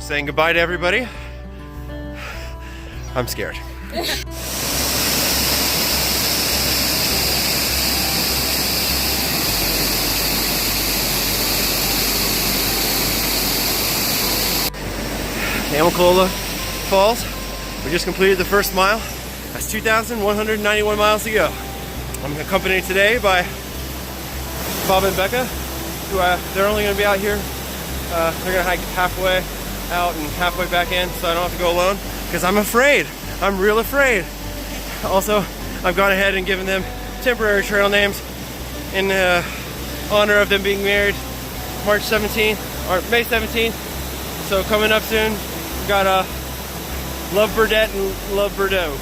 Saying goodbye to everybody. I'm scared. Amicalola Falls. We just completed the first mile. That's 2,191 miles to go. I'm accompanied today by Bob and Becca, who they're only going to be out here. They're going to hike halfway out and halfway back in, so I don't have to go alone, because I'm afraid. I'm real afraid. Also, I've gone ahead and given them temporary trail names in honor of them being married March 17th or May 17th. So coming up soon, we've got Love Burdette and Love Bordeaux.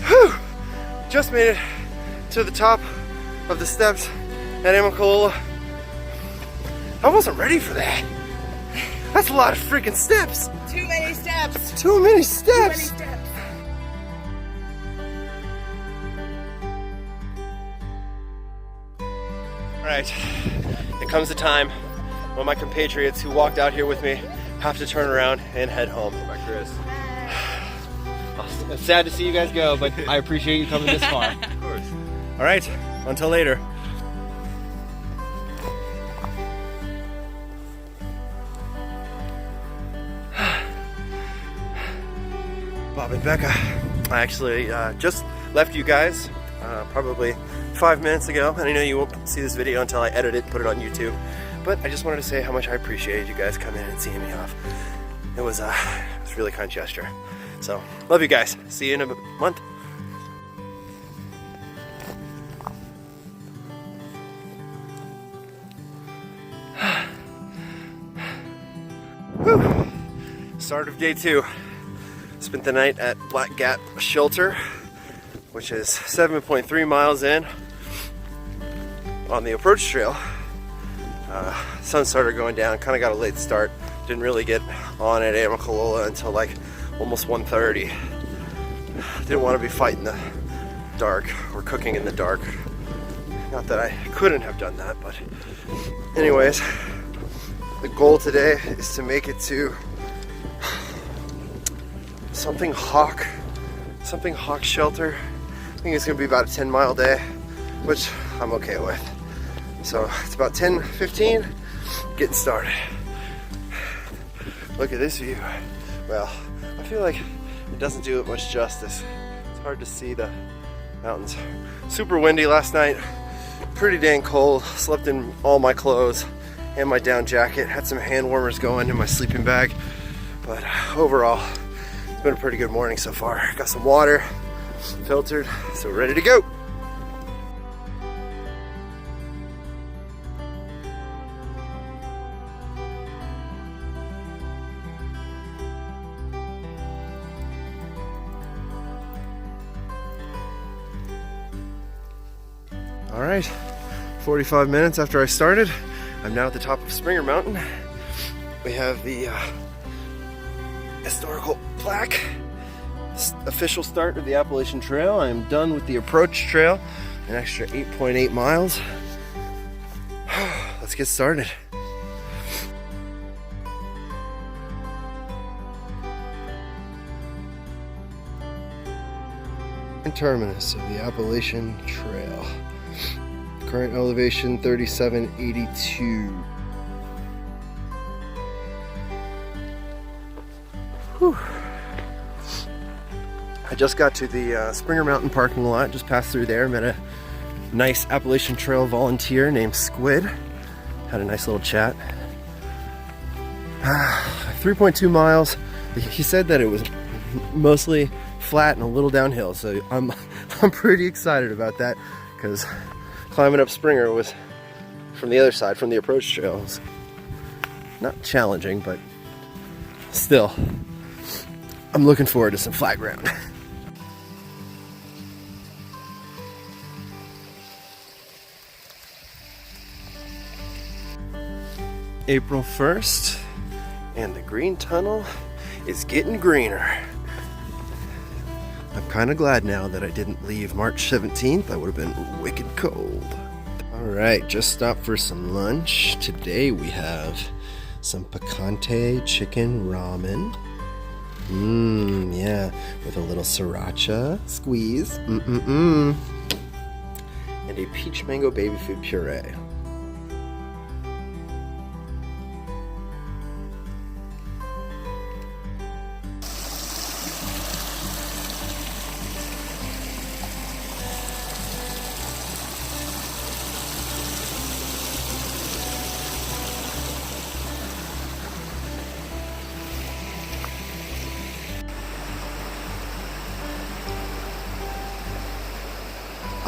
Whew! Just made it to the top of the steps at Amicalola. I wasn't ready for that. That's a lot of freaking steps. Too many steps. Too many steps. Too many steps. All right, it comes the time when my compatriots who walked out here with me have to turn around and head home. Bye, Chris. It's sad to see you guys go, but I appreciate you coming this far. Of course. All right, until later. Bob and Becca, I actually just left you guys probably 5 minutes ago, and I know you won't see this video until I edit it and put it on YouTube, but I just wanted to say how much I appreciated you guys coming in and seeing me off. It was a really kind gesture. So, love you guys. See you in a month. Whew. Start of day 2. Spent the night at Neels Gap shelter, which is 7.3 miles in on the approach trail. Sun started going down, kind of got a late start. Didn't really get on at Amicalola until like almost 1:30. Didn't want to be fighting the dark or cooking in the dark. Not that I couldn't have done that, but anyways, the goal today is to make it to something hawk shelter. I think it's gonna be about a 10-mile day, which I'm okay with. So it's about 10:15, getting started. Look at this view. Well, I feel like it doesn't do it much justice. It's hard to see the mountains. Super windy last night, pretty dang cold. Slept in all my clothes and my down jacket. Had some hand warmers going in my sleeping bag. But overall, it's been a pretty good morning so far. Got some water, filtered, so we're ready to go. All right, 45 minutes after I started, I'm now at the top of Springer Mountain. We have the historical plaque, official start of the Appalachian Trail. I am done with the approach trail, an extra 8.8 miles. Let's get started. Terminus of the Appalachian Trail. Current elevation 3782. Whew. I just got to the Springer Mountain parking lot, just passed through there, met a nice Appalachian Trail volunteer named Squid. Had a nice little chat. 3.2 miles. He said that it was mostly flat and a little downhill, so I'm pretty excited about that, because climbing up Springer was from the other side, from the approach trail. It was not challenging, but still, I'm looking forward to some flat ground. April 1st, and the green tunnel is getting greener. I'm kind of glad now that I didn't leave March 17th. I would have been wicked cold. Alright, just stopped for some lunch. Today we have some picante chicken ramen. Yeah, with a little sriracha squeeze. And a peach mango baby food puree.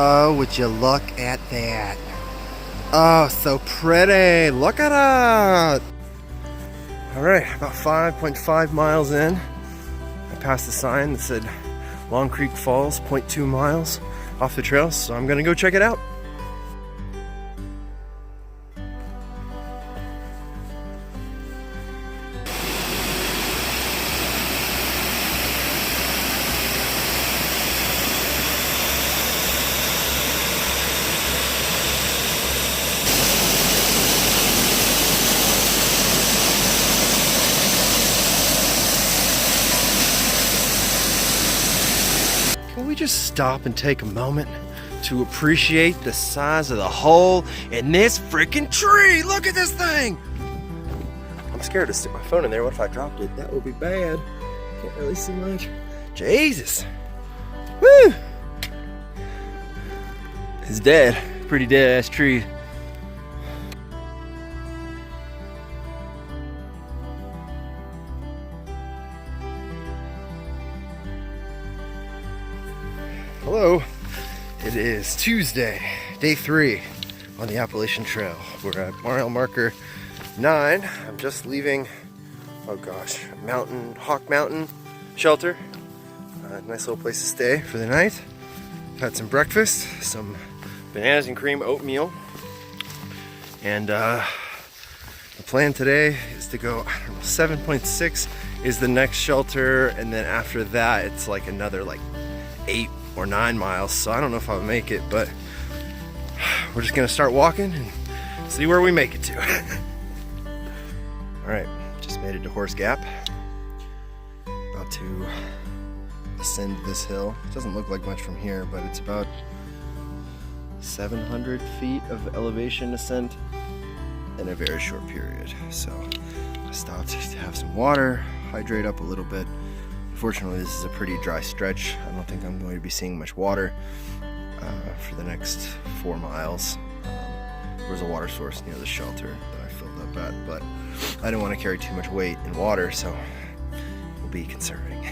Oh, would you look at that? Oh, so pretty. Look at it. All right, about 5.5 miles in. I passed a sign that said Long Creek Falls, 0.2 miles off the trail, so I'm gonna go check it out. Can we just stop and take a moment to appreciate the size of the hole in this freaking tree? Look at this thing! I'm scared to stick my phone in there. What if I dropped it? That would be bad. Can't really see much. Jesus! Woo! It's dead. Pretty dead ass tree. Hello, it is Tuesday, day 3 on the Appalachian Trail. We're at mile marker 9. I'm just leaving, oh gosh, Hawk Mountain shelter. Nice little place to stay for the night. Had some breakfast, some bananas and cream oatmeal. And the plan today is to go, 7.6 is the next shelter, and then after that it's like another 8 or 9 miles, so I don't know if I'll make it, but we're just gonna start walking and see where we make it to. Alright, just made it to Neels Gap. About to ascend this hill. It doesn't look like much from here, but it's about 700 feet of elevation ascent in a very short period. So I stopped to have some water, hydrate up a little bit. Unfortunately, this is a pretty dry stretch. I don't think I'm going to be seeing much water for the next 4 miles. There's a water source near the shelter that I filled up at, but I didn't want to carry too much weight in water, so we'll be conserving.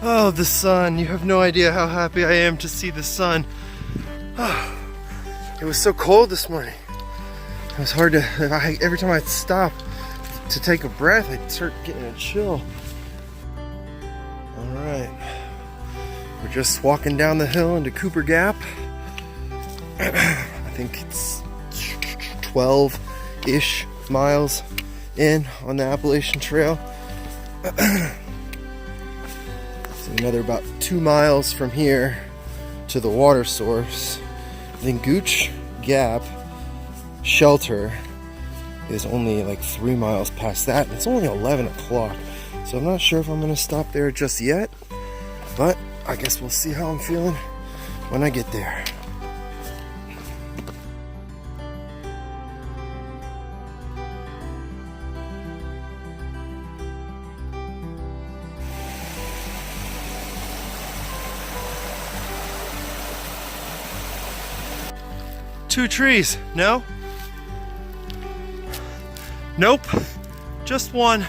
Oh, the sun. You have no idea how happy I am to see the sun. Oh, it was so cold this morning. It was hard to, every time I'd stop to take a breath, I'd start getting a chill. Alright, we're just walking down the hill into Cooper Gap. I think it's 12-ish miles in on the Appalachian Trail. So another about 2 miles from here to the water source. Then Neels Gap shelter is only 3 miles past that, and it's only 11 o'clock. So I'm not sure if I'm going to stop there just yet, but I guess we'll see how I'm feeling when I get there. Two trees, no? Nope, just one.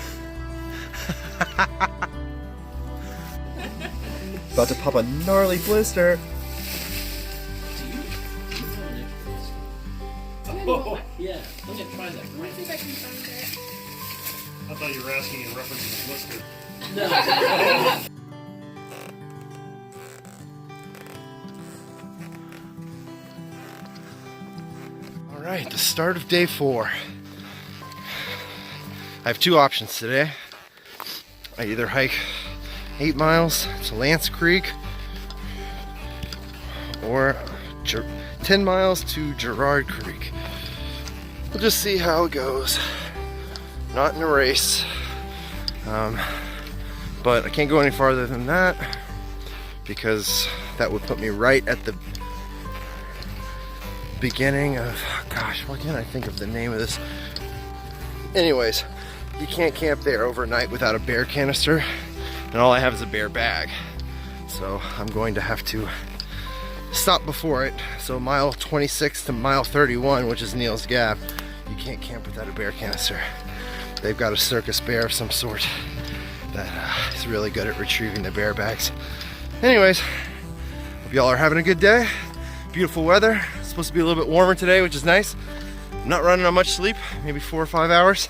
About to pop a gnarly blister. Oh, yeah. I'm gonna try that. Let's see if I can find it. I thought you were asking in reference to the blister. No. All right, the start of day 4. I have two options today. I either hike 8 miles to Lance Creek or 10 miles to Girard Creek. We'll just see how it goes. Not in a race, but I can't go any farther than that because that would put me right at the beginning of, gosh, why can't I think of the name of this? Anyways, you can't camp there overnight without a bear canister, and all I have is a bear bag. So I'm going to have to stop before it. So mile 26 to mile 31, which is Neels Gap, you can't camp without a bear canister. They've got a circus bear of some sort that is really good at retrieving the bear bags. Anyways, hope y'all are having a good day. Beautiful weather. It's supposed to be a little bit warmer today, which is nice. I'm not running on much sleep, maybe 4 or 5 hours.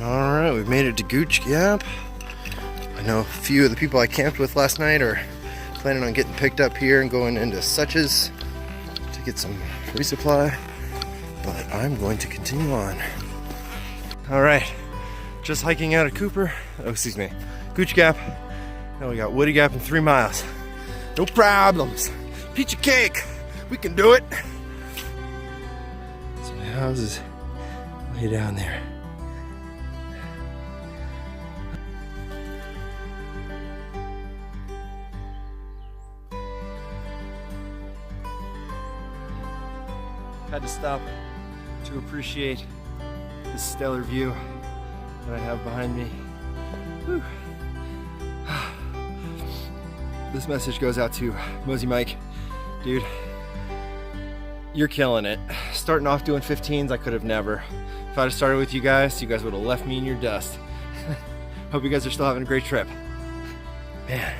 All right, we've made it to Neels Gap. I know a few of the people I camped with last night are planning on getting picked up here and going into Such's to get some resupply, but I'm going to continue on. All right, just hiking out of Neels Gap. Now we got Woody Gap in 3 miles. No problems. Peachy cake, we can do it. So the house is way down there. Had to stop to appreciate this stellar view that I have behind me. Whew. This message goes out to Mosey Mike. Dude, you're killing it. Starting off doing 15s, I could have never. If I'd have started with you guys would have left me in your dust. Hope you guys are still having a great trip. Man,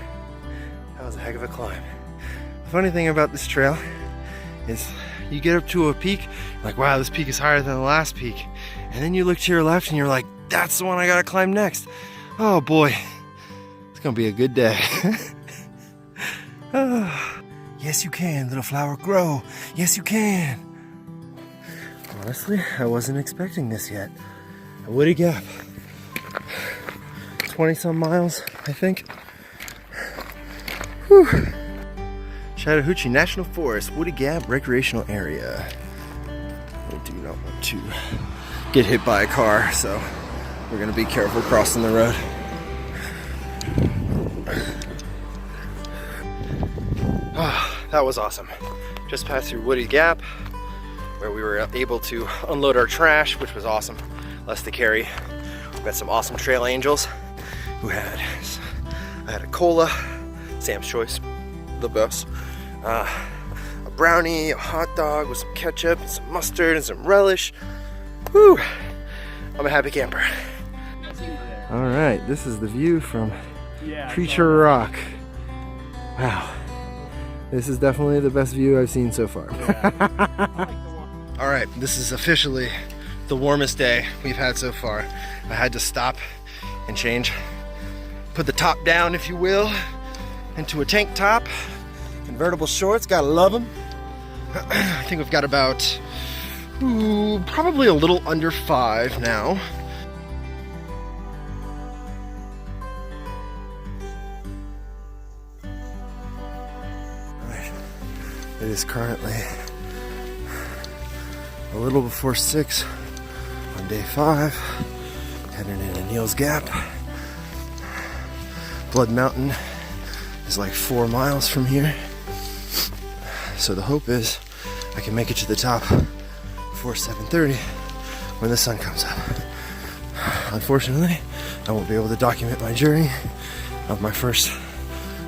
that was a heck of a climb. The funny thing about this trail is you get up to a peak, like, wow, this peak is higher than the last peak. And then you look to your left and you're like, that's the one I gotta climb next. Oh boy, it's gonna be a good day. Yes, you can, little flower, grow. Yes, you can. Honestly, I wasn't expecting this yet. A Woody Gap. 20-some miles, I think. Whew. Chattahoochee National Forest, Woody Gap Recreational Area. I do not want to get hit by a car, so we're gonna be careful crossing the road. That was awesome. Just passed through Woody Gap, where we were able to unload our trash, which was awesome. Less to carry. We've got some awesome trail angels who I had a cola, Sam's Choice, the best. A brownie, a hot dog with some ketchup and some mustard and some relish. Whew, I'm a happy camper. All right, this is the view from Preacher Rock. Wow. This is definitely the best view I've seen so far. All right, this is officially the warmest day we've had so far. I had to stop and change, put the top down, if you will, into a tank top, convertible shorts, gotta love them. I think we've got about, probably a little under 5 now. It is currently a little before 6 on day 5, heading into Neels Gap. Blood Mountain is like 4 miles from here, so the hope is I can make it to the top before 7:30 when the sun comes up. Unfortunately, I won't be able to document my journey of my first,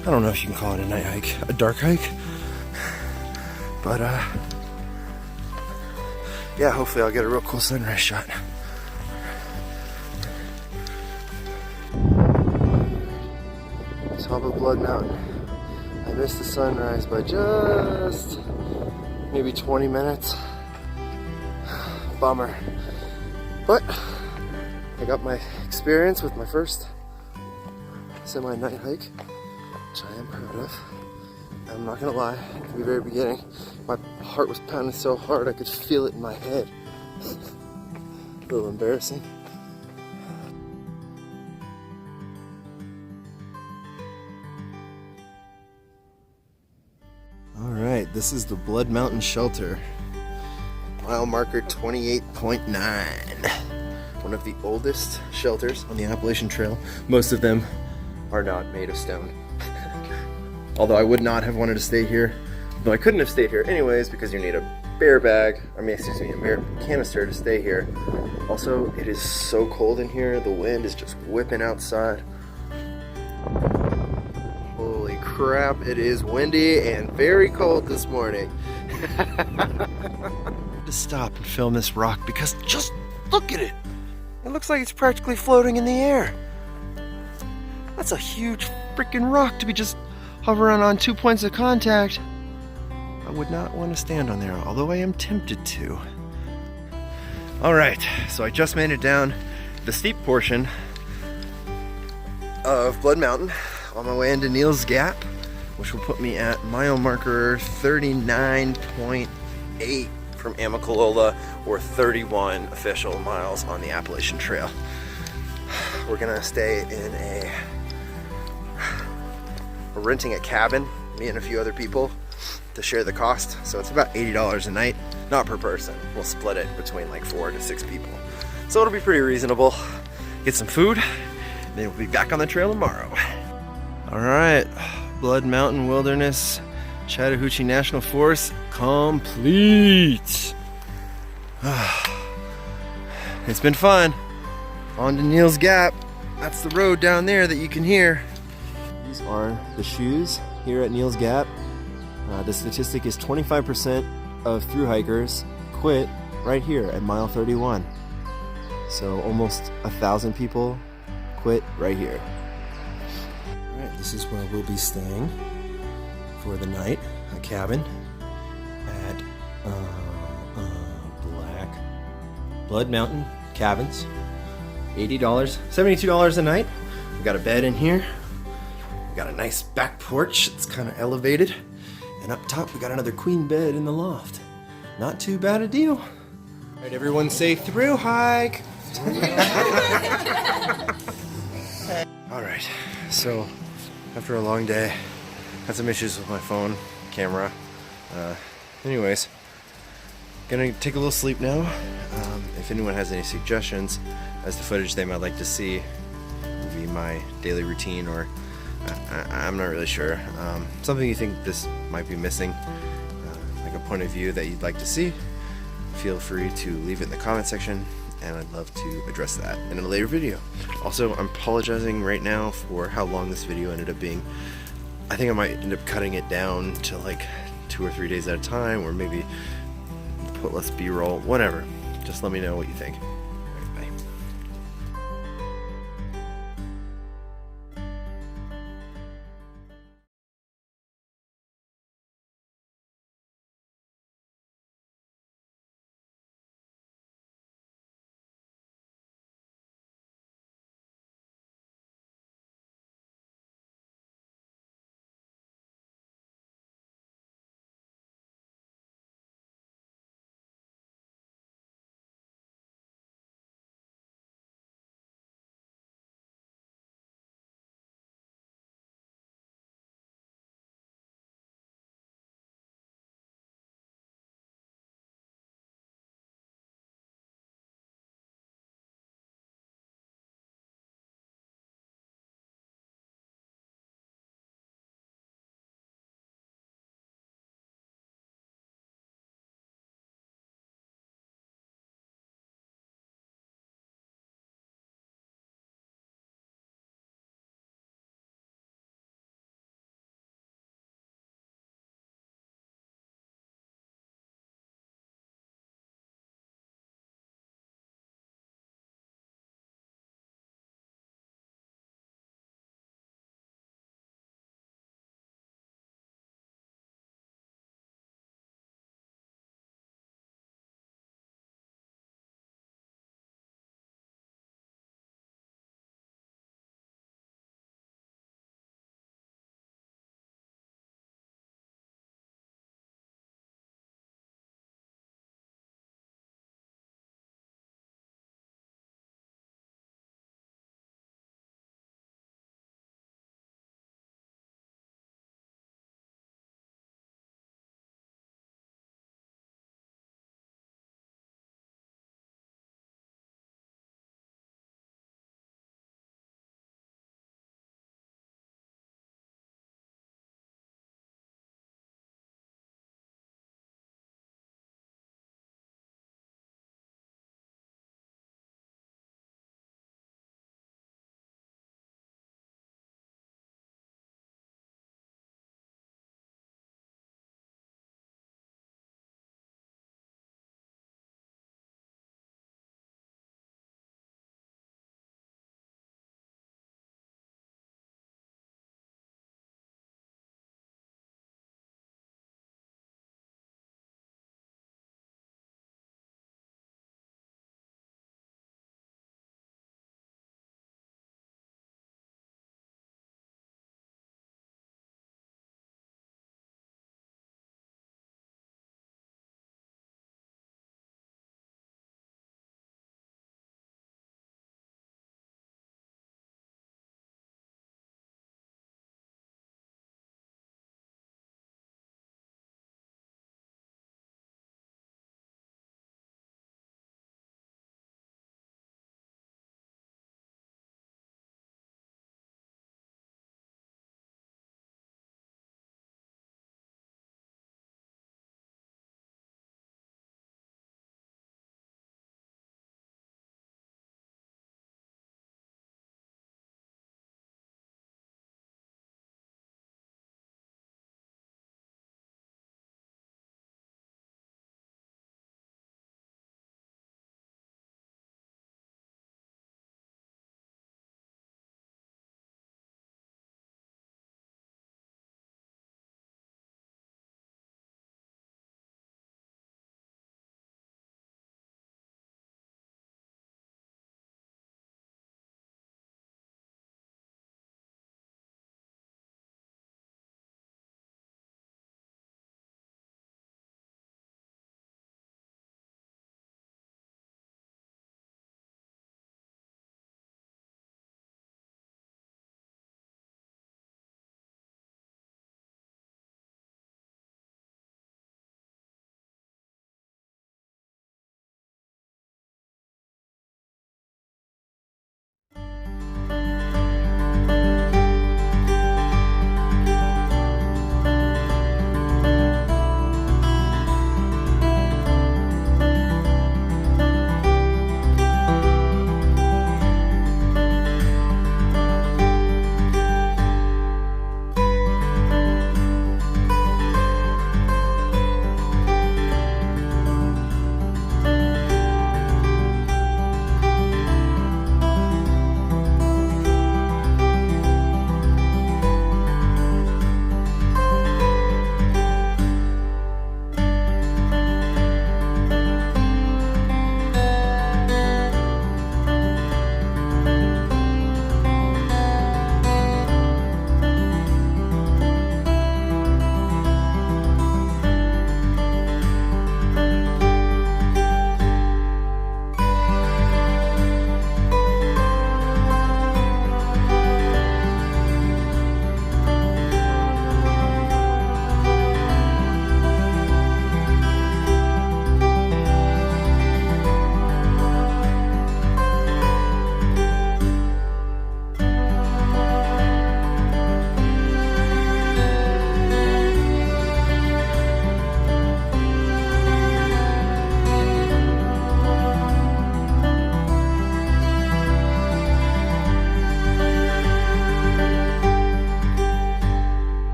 I don't know if you can call it a night hike, a dark hike. But yeah, hopefully I'll get a real cool sunrise shot. Top of Blood Mountain. I missed the sunrise by just maybe 20 minutes. Bummer. But I got my experience with my first semi-night hike, which I am proud of. I'm not gonna lie, at the very beginning, my heart was pounding so hard I could feel it in my head. A little embarrassing. right, this is the Blood Mountain Shelter. Mile marker 28.9. One of the oldest shelters on the Appalachian Trail. Most of them are not made of stone. Although I would not have wanted to stay here, though I couldn't have stayed here anyways because you need a bear canister to stay here. Also, it is so cold in here. The wind is just whipping outside. Holy crap, it is windy and very cold this morning. To stop and film this rock because just look at it. It looks like it's practically floating in the air. That's a huge freaking rock to be just hovering on 2 points of contact. I would not want to stand on there, although I am tempted to. Alright, so I just made it down the steep portion of Blood Mountain on my way into Neels Gap, which will put me at mile marker 39.8 from Amicalola, or 31 official miles on the Appalachian Trail. We're gonna stay in we're renting a cabin, me and a few other people, to share the cost. So it's about $80 a night, not per person. We'll split it between like 4 to 6 people. So it'll be pretty reasonable. Get some food, and then we'll be back on the trail tomorrow. All right, Blood Mountain Wilderness, Chattahoochee National Forest, complete. It's been fun. On to Neels Gap. That's the road down there that you can hear. These are the shoes here at Neels Gap. The statistic is 25% of thru hikers quit right here at mile 31. So almost 1,000 people quit right here. All right, this is where we'll be staying for the night. A cabin at Blood Mountain Cabins. $80, $72 a night. We got a bed in here. We got a nice back porch. It's kind of elevated. And up top, we got another queen bed in the loft. Not too bad a deal. All right, everyone say through hike. All right, so after a long day, had some issues with my phone, camera. Anyways, gonna take a little sleep now. If anyone has any suggestions as to footage they might like to see, would be my daily routine, or I'm not really sure. Something you think this might be missing, like a point of view that you'd like to see, feel free to leave it in the comment section, and I'd love to address that in a later video. Also, I'm apologizing right now for how long this video ended up being. I think I might end up cutting it down to like 2 or 3 days at a time, or maybe put less B-roll, whatever. Just let me know what you think.